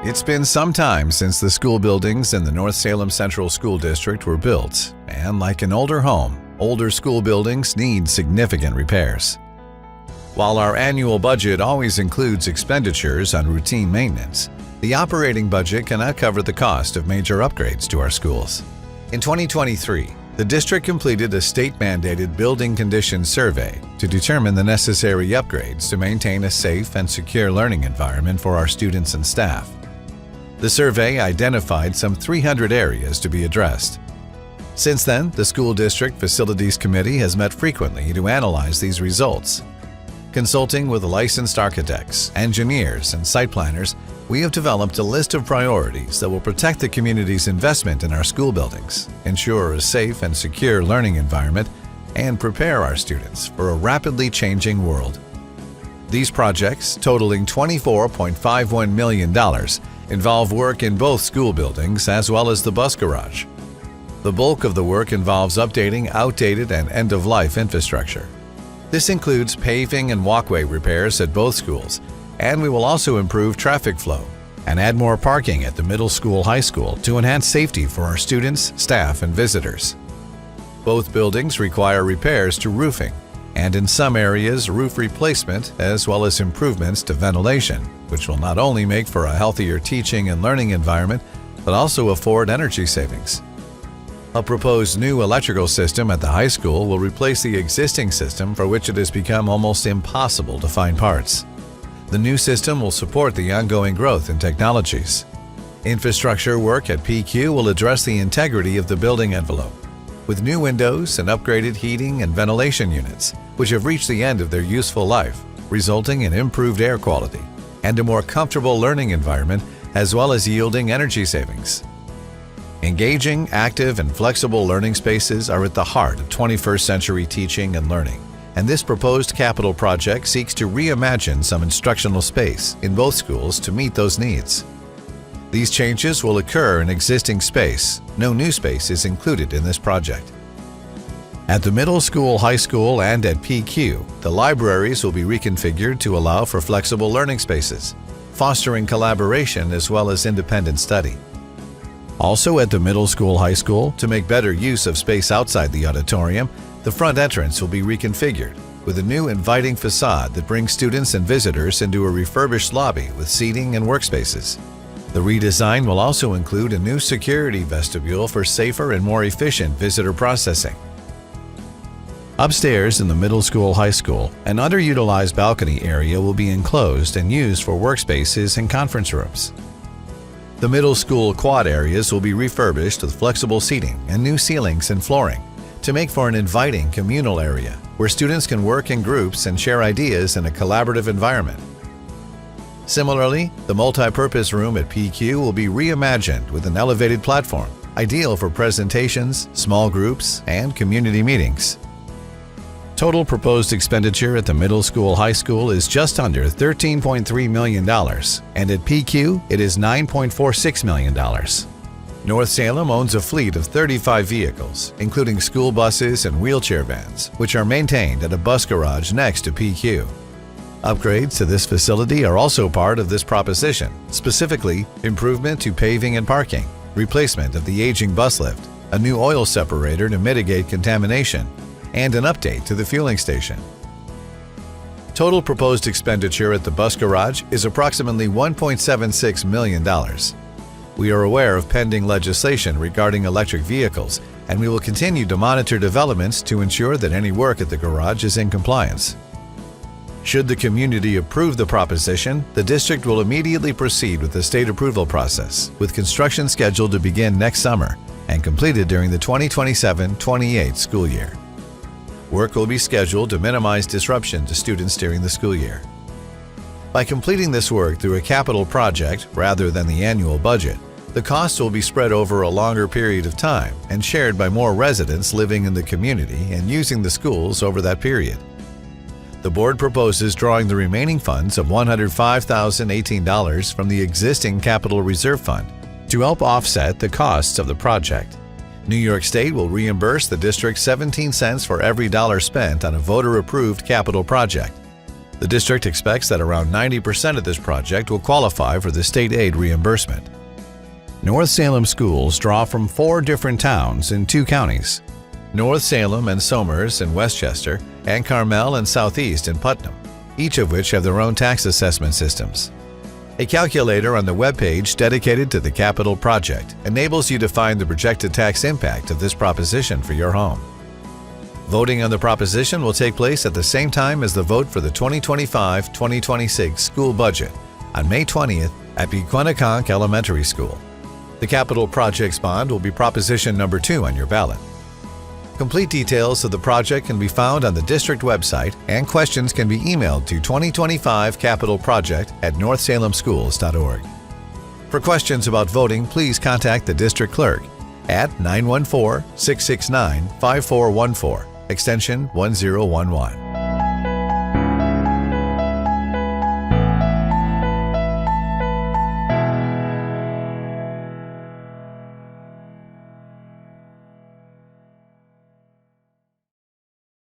It's been some time since the school buildings in the North Salem Central School District were built, and like an older home, older school buildings need significant repairs. While our annual budget always includes expenditures on routine maintenance, the operating budget cannot cover the cost of major upgrades to our schools. In 2023, the district completed a state-mandated building condition survey to determine the necessary upgrades to maintain a safe and secure learning environment for our students and staff. The survey identified some 300 areas to be addressed. Since then, the School District Facilities Committee has met frequently to analyze these results. Consulting with licensed architects, engineers, and site planners, we have developed a list of priorities that will protect the community's investment in our school buildings, ensure a safe and secure learning environment, and prepare our students for a rapidly changing world. These projects, totaling $24.51 million, involve work in both school buildings as well as the bus garage. The bulk of the work involves updating outdated and end-of-life infrastructure. This includes paving and walkway repairs at both schools, and we will also improve traffic flow and add more parking at the middle school, high school to enhance safety for our students, staff, and visitors. Both buildings require repairs to roofing, and in some areas roof replacement as well as improvements to ventilation, which will not only make for a healthier teaching and learning environment, but also afford energy savings. A proposed new electrical system at the high school will replace the existing system for which it has become almost impossible to find parts. The new system will support the ongoing growth in technologies. Infrastructure work at PQ will address the integrity of the building envelope, with new windows and upgraded heating and ventilation units, which have reached the end of their useful life, resulting in improved air quality and a more comfortable learning environment, as well as yielding energy savings. Engaging, active, and flexible learning spaces are at the heart of 21st century teaching and learning, and this proposed capital project seeks to reimagine some instructional space in both schools to meet those needs. These changes will occur in existing space. No new space is included in this project. At the middle school, high school, and at PQ, the libraries will be reconfigured to allow for flexible learning spaces, fostering collaboration as well as independent study. Also at the middle school, high school, to make better use of space outside the auditorium, the front entrance will be reconfigured with a new inviting facade that brings students and visitors into a refurbished lobby with seating and workspaces. The redesign will also include a new security vestibule for safer and more efficient visitor processing. Upstairs in the middle school, high school, an underutilized balcony area will be enclosed and used for workspaces and conference rooms. The middle school quad areas will be refurbished with flexible seating and new ceilings and flooring to make for an inviting communal area where students can work in groups and share ideas in a collaborative environment. Similarly, the multi-purpose room at PQ will be reimagined with an elevated platform, ideal for presentations, small groups, and community meetings. Total proposed expenditure at the middle school, high school is just under $13.3 million, and at PQ it is $9.46 million. North Salem owns a fleet of 35 vehicles, including school buses and wheelchair vans, which are maintained at a bus garage next to PQ. Upgrades to this facility are also part of this proposition, specifically improvement to paving and parking, replacement of the aging bus lift, a new oil separator to mitigate contamination, and an update to the fueling station. Total proposed expenditure at the bus garage is approximately $1.76 million. We are aware of pending legislation regarding electric vehicles, and we will continue to monitor developments to ensure that any work at the garage is in compliance. Should the community approve the proposition, the district will immediately proceed with the state approval process, with construction scheduled to begin next summer and completed during the 2027-28 school year. Work will be scheduled to minimize disruption to students during the school year. By completing this work through a capital project rather than the annual budget, the costs will be spread over a longer period of time and shared by more residents living in the community and using the schools over that period. The board proposes drawing the remaining funds of $105,018 from the existing Capital Reserve Fund to help offset the costs of the project. New York State will reimburse the district 17 cents for every dollar spent on a voter-approved capital project. The district expects that around 90% of this project will qualify for the state aid reimbursement. North Salem schools draw from 4 different towns in 2 counties: North Salem and Somers in Westchester, and Carmel and Southeast in Putnam, each of which have their own tax assessment systems. A calculator on the webpage dedicated to the capital project enables you to find the projected tax impact of this proposition for your home. Voting on the proposition will take place at the same time as the vote for the 2025-2026 school budget on May 20th at Pequannock Elementary School. The capital project's bond will be proposition number 2 on your ballot. Complete details of the project can be found on the district website, and questions can be emailed to 2025capitalproject@northsalemschools.org. For questions about voting, please contact the district clerk at 914-669-5414, extension 1011.